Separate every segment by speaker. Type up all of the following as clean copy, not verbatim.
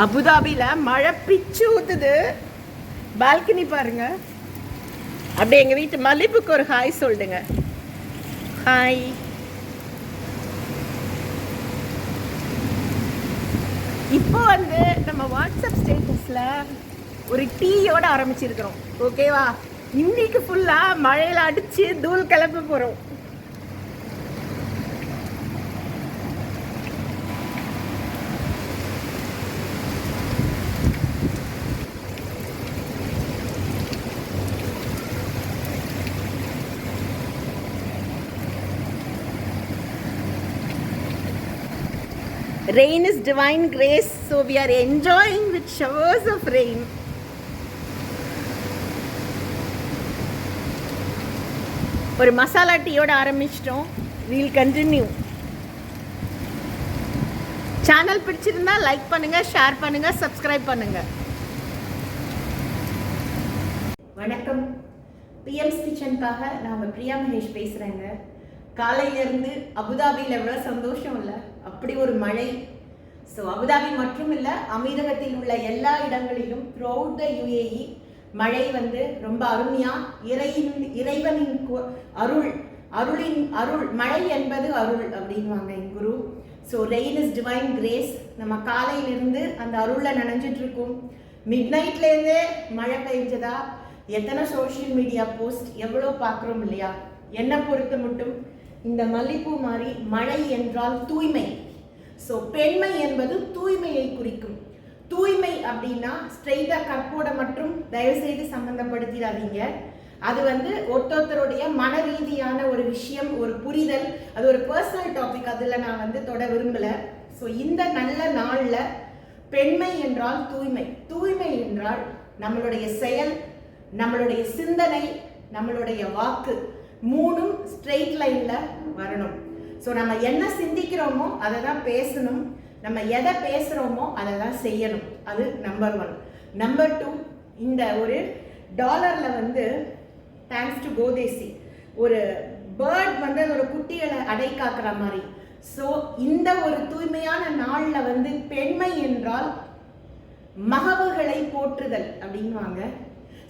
Speaker 1: அபுதாபியில் மழை பிச்சு ஊத்துது. பால்கனி பாருங்க. அப்படியே எங்கள் வீட்டு மல்லிப்புக்கு ஒரு ஹாய் சொல்லுங்க. ஹாய். இப்போ வந்து நம்ம வாட்ஸ்அப் ஸ்டேட்டஸில் ஒரு டீயோட ஆரம்பிச்சிருக்கிறோம். ஓகேவா? இன்னைக்கு ஃபுல்லாக மழையில் அடித்து தூள் கிளப்ப போகிறோம். Rain is divine grace, so we are enjoying with showers of rain. ஒரு மசாலா டீயோட ஆரம்பிச்சிட்டோம். We'll continue. சேனல் பிடிச்சிருந்தா லைக் பண்ணுங்க, ஷேர் பண்ணுங்க, சப்ஸ்கிரைப் பண்ணுங்க. வணக்கம். பிஎம்ஸ் கிச்சனுக்காக நான் பிரியா மகேஷ் பேசுகிறேங்க. காலையிலேருந்து அபுதாபியில் எவ்வளோ சந்தோஷம் இல்லை, அப்படி ஒரு மழை. ஸோ அபுதாபி மட்டும் இல்லை, அமீரகத்தில் உள்ள எல்லா இடங்களிலும் த்ரூஅவுட் த யுஏஇ மழை வந்து ரொம்ப அருமையாக இறைவனின் அருள் மழை என்பது அருள் அப்படின்வாங்க என் குரு. So rain is divine grace. நம்ம காலையிலிருந்து அந்த அருளில் நனைஞ்சிட்ருக்கோம். மிட் நைட்லேருந்தே மழை பெஞ்சதா எத்தனை சோஷியல் மீடியா போஸ்ட் எவ்வளோ பார்க்குறோம் இல்லையா? என்னை பொறுத்த மட்டும் இந்த மல்லிப்பூ மாதிரி மழை என்றால் தூய்மை. ஸோ பெண்மை என்பது தூய்மையை குறிக்கும். தூய்மை அப்படின்னா ஸ்ட்ரெயிட்டாக கற்போட மட்டும் தயவுசெய்து சம்பந்தப்படுத்திடாதீங்க. அது வந்து ஒருத்தருடைய மன ரீதியான ஒரு விஷயம், ஒரு புரிதல், அது ஒரு பர்சனல் டாபிக். அதில் நான் வந்து தொட விரும்பலை. ஸோ இந்த நல்ல நாளில் பெண்மை என்றால் தூய்மை. தூய்மை என்றால் நம்மளுடைய செயல், நம்மளுடைய சிந்தனை, நம்மளுடைய வாக்கு மூணும் ஸ்ட்ரெயிட் லைனில் வரணும். ஸோ நம்ம என்ன சிந்திக்கிறோமோ அதை தான் பேசணும், நம்ம எதை பேசுகிறோமோ அதை தான் செய்யணும். அது நம்பர் 1. நம்பர் 2, இந்த ஒரு டாலரில் வந்து தேங்க்ஸ் டு கோதேசி ஒரு பேர்ட் வந்து ஒரு குட்டிகளை அடை காக்கிற மாதிரி. ஸோ இந்த ஒரு தூய்மையான நாளில் வந்து பெண்மை என்றால் மகவுகளை போற்றுதல் அப்படின்வாங்க.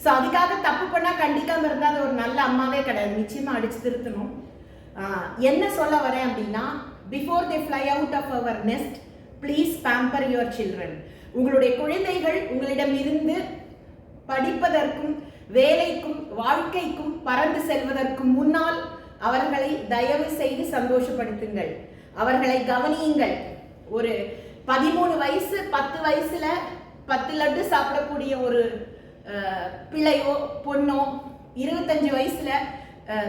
Speaker 1: ஸோ அதுக்காக தப்பு பண்ணால் கண்டிக்காமல் இருந்தால் அது ஒரு நல்ல அம்மாவே கிடையாது. நிச்சயமாக அடிச்சு திருத்தணும். என்ன சொல்ல வரேன் அப்படின்னா, before they fly out of our nest please pamper your children. உங்களுடைய குழந்தைகள் உங்களிடம் இருந்து படிப்பதற்கும் வேலைக்கும் வாழ்க்கைக்கும் பறந்து செல்வதற்கு முன்னால் அவர்களை தயவு செய்து சந்தோஷப்படுத்துங்கள், அவர்களை கவனியுங்கள். ஒரு 13 வயசு 10 வயசுல 10 லட்டு சாப்பிடக்கூடிய ஒரு பிள்ளையோ பொண்ணோ 25 வயசுல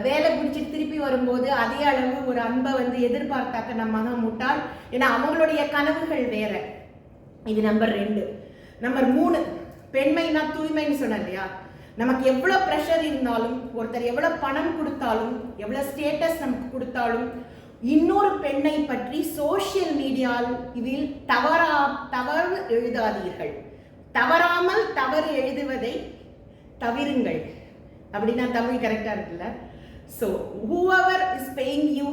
Speaker 1: வேலை பிடிச்சிட்டு திருப்பி வரும்போது அதே அளவு ஒரு அன்பை வந்து எதிர்பார்த்தாக்க நம்ம தான் முட்டாள். ஏன்னா அவங்களுடைய கனவுகள் வேற. இது நம்பர் 2. நம்பர் 3, பெண்மைனா தூய்மைன்னு சொன்ன இல்லையா? நமக்கு எவ்வளோ ப்ரெஷர் இருந்தாலும், ஒருத்தர் எவ்வளோ பணம் கொடுத்தாலும், எவ்வளோ ஸ்டேட்டஸ் நமக்கு கொடுத்தாலும், இன்னொரு பெண்ணை பற்றி சோஷியல் மீடியாவில் தவறு எழுதாதீர்கள். தவறாமல் தவறு எழுதுவதை தவிருங்கள். அப்படின்னா தமிழ் கரெக்டாக இருக்குல்ல? So whoever is paying you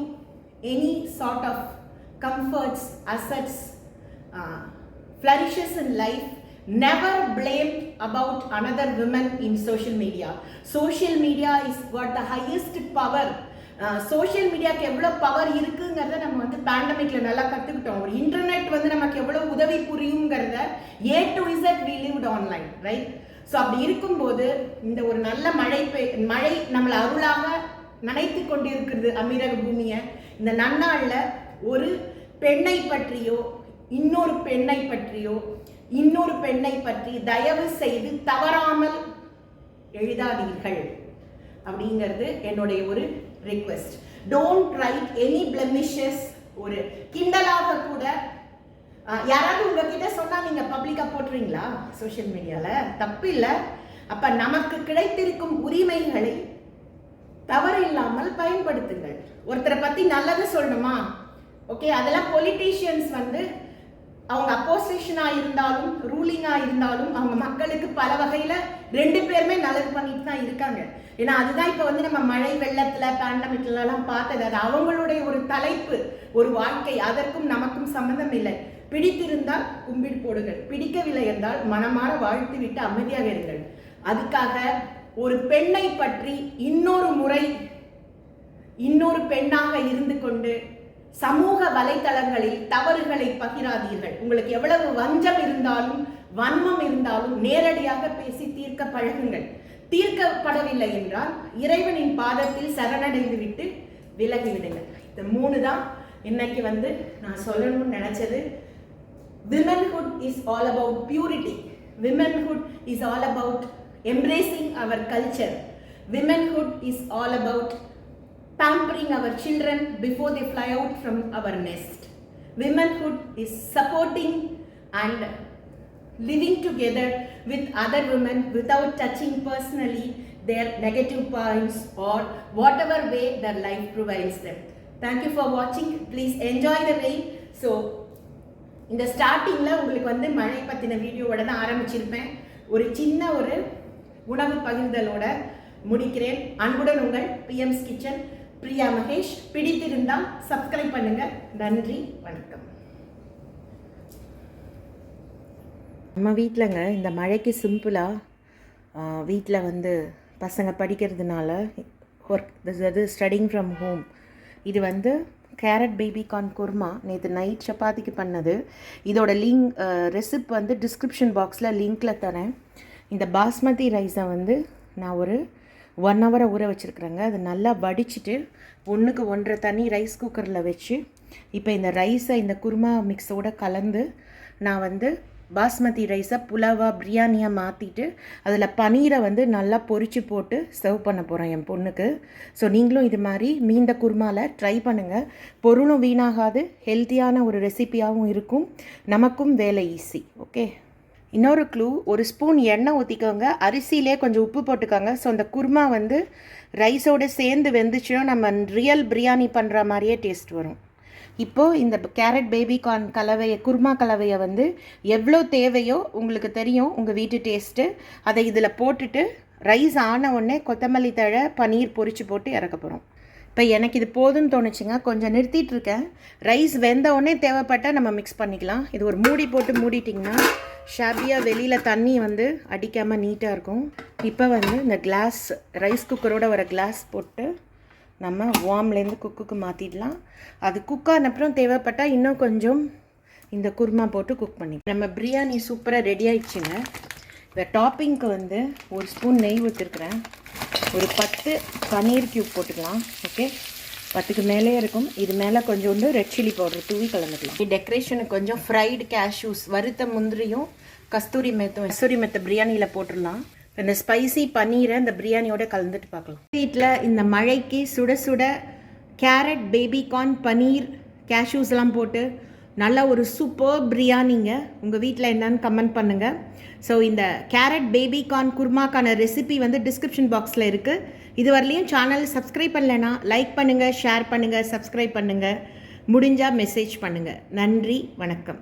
Speaker 1: any sort of comforts, assets, flourishes in life, never blame about another woman in social media. Social media is got the highest power. Social மீடியாவுக்கு எவ்வளோ பவர் இருக்குங்கிறத நம்ம வந்து பேண்டமிக்கில் நல்லா கற்றுக்கிட்டோம். ஒரு இன்டர்நெட் வந்து நமக்கு எவ்வளோ உதவி புரியுங்கிறத A to Z we lived online, right? So அப்படி இருக்கும்போது இந்த ஒரு நல்ல மழை நம்மளை அருளாக நினைத்து கொண்டிருக்கிறது அமீரக பூமியை. இந்த நன்னாளில் ஒரு பெண்ணை பற்றியோ இன்னொரு பெண்ணை பற்றி தயவு செய்து தவறாமல் எழுதாதீர்கள் அப்படிங்கிறது என்னுடைய ஒரு request. Don't write any blemishes. ஒரு கிண்டலாக கூட யாராவது உங்ககிட்ட சொன்னா நீங்க பப்ளிக்கா போட்டுறீங்களா சோஷியல் மீடியால? தப்பு இல்லை. அப்ப நமக்கு கிடைத்திருக்கும் உரிமைகளை தவறு இல்லாமல் பயன்படுத்துங்கள். ஒருத்தரை பத்தி நல்லது சொல்லணுமா? ஓகே, அதெல்லாம் பொலிட்டீஷியன்ஸ் வந்து அவங்க அப்போசிஷனா இருந்தாலும் ரூலிங்கா இருந்தாலும் அவங்க மக்களுக்கு பல வகையில 2 பேருமே நல்லது பண்ணிட்டு தான் இருக்காங்க. ஏன்னா அதுதான் இப்ப வந்து நம்ம மழை வெள்ளத்துல பேண்டமிக்ல எல்லாம் பார்த்தது. அது அவங்களுடைய ஒரு தலைப்பு, ஒரு வாழ்க்கை. அதற்கும் நமக்கும் சம்பந்தம் இல்லை. பிடித்திருந்தால் கும்பிடு போடுங்கள், பிடிக்கவில்லை என்றால் மனமாற வாழ்த்து விட்டு அமைதியாக இருங்கள். அதுக்காக ஒரு பெண்ணை பற்றி இன்னொரு முறை இன்னொரு பெண்ணாக இருந்து கொண்டு சமூக வலைத்தளங்களில் தவறுகளை பகிராதீர்கள். உங்களுக்கு எவ்வளவு வஞ்சம் இருந்தாலும் வன்மம் இருந்தாலும் நேரடியாக பேசி தீர்க்க பழகுங்கள். தீர்க்கப்படவில்லை என்றால் இறைவனின் பாதத்தில் சரணடைந்து விட்டு விலகிவிடுங்கள். இந்த 3 தான் இன்னைக்கு நான் சொல்லணும்னு நினைச்சது. Womanhood is all about purity. Womanhood is all about embracing our culture. Womanhood is all about pampering our children before they fly out from our nest. Womanhood is supporting and living together with other women without touching personally their negative points or whatever way their life provides them. Thank you for watching. Please enjoy the rain. So இந்த ஸ்டார்டிங்கில் உங்களுக்கு மழை பற்றின வீடியோவோட தான் ஆரம்பிச்சிருப்பேன். ஒரு சின்ன ஒரு உணவு பகிர்தலோட முடிக்கிறேன். அன்புடன் உங்கள் பிஎம்ஸ் கிச்சன், பிரியா மகேஷ். பிடித்திருந்தால் சப்ஸ்கிரைப் பண்ணுங்க. நன்றி, வணக்கம். நம்ம வீட்டிலங்க இந்த மழைக்கு சிம்பிளாக வீட்டில் பசங்க படிக்கிறதுனால ஒர்க் ஸ்டடிங் ஃப்ரம் ஹோம். இது கேரட் பேபிகார்ன் குருமா நேற்று நைட் சப்பாத்திக்கு பண்ணது. இதோட லிங்க் ரெசிப் டிஸ்கிரிப்ஷன் பாக்ஸில் லிங்க்கில் தரேன். இந்த பாஸ்மதி ரைஸை நான் ஒரு 1 hour ஊற வச்சுருக்குறேங்க. அது நல்லா வடிச்சிட்டு 1க்கு 1.5 தண்ணி ரைஸ் குக்கரில் வச்சு இப்போ இந்த ரைஸை இந்த குருமா மிக்ஸோடு கலந்து நான் பாஸ்மதி ரைஸை புலாவாக பிரியாணியாக மாற்றிட்டு அதில் பனீரை நல்லா பொரிச்சு போட்டு சர்வ் பண்ண போகிறேன் என் பொண்ணுக்கு. ஸோ நீங்களும் இது மாதிரி மீந்த குருமாவில் ட்ரை பண்ணுங்கள். பொருளும் வீணாகாது, ஹெல்த்தியான ஒரு ரெசிபியாகவும் இருக்கும், நமக்கும் வேலை ஈஸி. ஓகே, இன்னொரு க்ளூ, ஒரு ஸ்பூன் எண்ணெய் ஊற்றிக்கோங்க, அரிசியிலே கொஞ்சம் உப்பு போட்டுக்கோங்க. ஸோ அந்த குருமா ரைஸோடு சேர்ந்து வெந்துச்சுன்னா நம்ம ரியல் பிரியாணி பண்ணுற மாதிரியே டேஸ்ட் வரும். இப்போது இந்த கேரட் பேபிகார்ன் கலவையை குருமா கலவையை எவ்வளோ தேவையோ உங்களுக்கு தெரியும் உங்கள் வீட்டு டேஸ்ட்டு. அதை இதில் போட்டுட்டு ரைஸ் ஆன உடனே கொத்தமல்லி தழை பனீர் பொரிச்சு போட்டு இறக்க போகிறோம். இப்போ எனக்கு இது போதும்னு தோணுச்சுங்க, கொஞ்சம் நிறுத்திட்டு இருக்கேன். ரைஸ் வெந்த உடனே தேவைப்பட்டால் நம்ம மிக்ஸ் பண்ணிக்கலாம். இது ஒரு மூடி போட்டு மூடிட்டிங்கன்னா ஷாபியாக வெளியில் தண்ணி அடிக்காமல் நீட்டாக இருக்கும். இப்போ இந்த கிளாஸ் ரைஸ் குக்கரோட வர கிளாஸ் போட்டு நம்ம வார்ம்லேருந்து குக்குக்கு மாற்றிடலாம். அது குக்கான அப்புறம் தேவைப்பட்டால் இன்னும் கொஞ்சம் இந்த குருமா போட்டு குக் பண்ணி நம்ம பிரியாணி சூப்பராக ரெடி ஆகிடுச்சுங்க. இந்த டாப்பிங்க்கு 1 ஸ்பூன் நெய் ஊற்றிருக்கிறேன். ஒரு 10 பனீர் க்யூப் போட்டுக்கலாம். ஓகே, 10க்கு மேலே இருக்கும். இது மேலே கொஞ்சோண்டு ரெட் சில்லி பவுடர் தூவி கலந்துக்கலாம். டெக்கரேஷனுக்கு கொஞ்சம் ஃப்ரைடு கேஷ்யூஸ், வறுத்த முந்திரியும் கஸ்தூரி மெத்த பிரியாணியில் போட்டுடலாம். இந்த ஸ்பைசி பன்னீரை இந்த பிரியாணியோட கலந்துட்டு பார்க்கலாம். வீட்டில் இந்த மழைக்கு சுட சுட கேரட் பேபிகார்ன் பன்னீர் கேஷ்யூஸ்லாம் போட்டு நல்ல ஒரு சூப்பர் பிரியாணிங்க. உங்கள் வீட்டில் என்னன்னு கமெண்ட் பண்ணுங்கள். ஸோ இந்த கேரட் பேபிகார்ன் குருமாக்கான ரெசிபி டிஸ்கிரிப்ஷன் பாக்ஸில் இருக்குது. இது வரலையும் சேனல் சப்ஸ்கிரைப் பண்ணலைன்னா லைக் பண்ணுங்கள், ஷேர் பண்ணுங்கள், சப்ஸ்கிரைப் பண்ணுங்கள், முடிஞ்சால் மெசேஜ் பண்ணுங்கள். நன்றி, வணக்கம்.